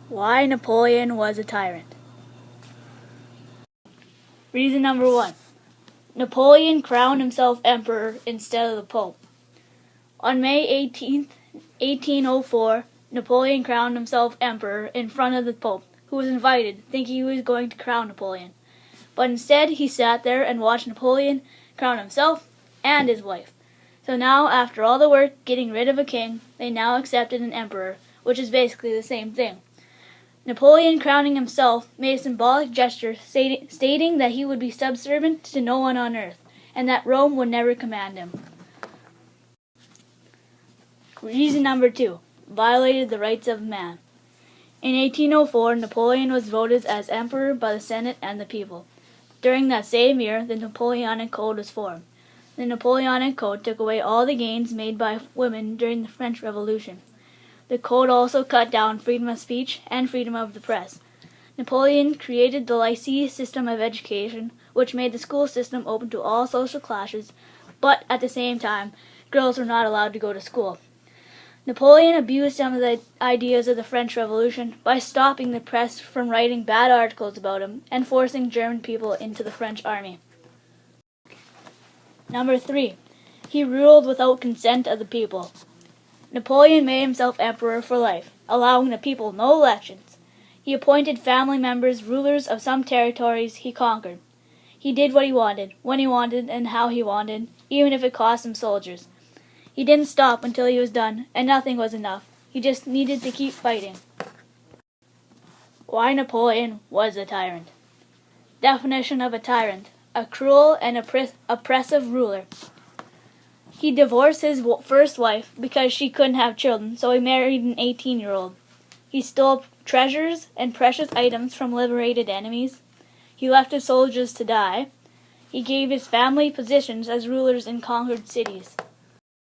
Why Napoleon was a tyrant. Reason number 1. Napoleon crowned himself emperor instead of the Pope. On May 18th, 1804, Napoleon crowned himself emperor in front of the Pope, who was invited, thinking he was going to crown Napoleon. But instead, he sat there and watched Napoleon crown himself and his wife. So now, after all the work getting rid of a king, they now accepted an emperor, which is basically the same thing. Napoleon crowning himself made a symbolic gesture stating that he would be subservient to no one on earth, and that Rome would never command him. Reason number 2. Violated the rights of man. In 1804, Napoleon was voted as emperor by the Senate and the people. During that same year, the Napoleonic Code was formed. The Napoleonic Code took away all the gains made by women during the French Revolution. The code also cut down freedom of speech and freedom of the press. Napoleon created the lycée system of education, which made the school system open to all social classes, but at the same time, girls were not allowed to go to school. Napoleon abused some of the ideas of the French Revolution by stopping the press from writing bad articles about him and forcing German people into the French army. Number 3. He ruled without consent of the people. Napoleon made himself emperor for life, allowing the people no elections. He appointed family members rulers of some territories he conquered. He did what he wanted, when he wanted, and how he wanted, even if it cost him soldiers. He didn't stop until he was done, and nothing was enough. He just needed to keep fighting. Why Napoleon was a tyrant. Definition of a tyrant: a cruel and oppressive ruler. He divorced his first wife because she couldn't have children, so he married an 18-year-old. He stole treasures and precious items from liberated enemies. He left his soldiers to die. He gave his family positions as rulers in conquered cities.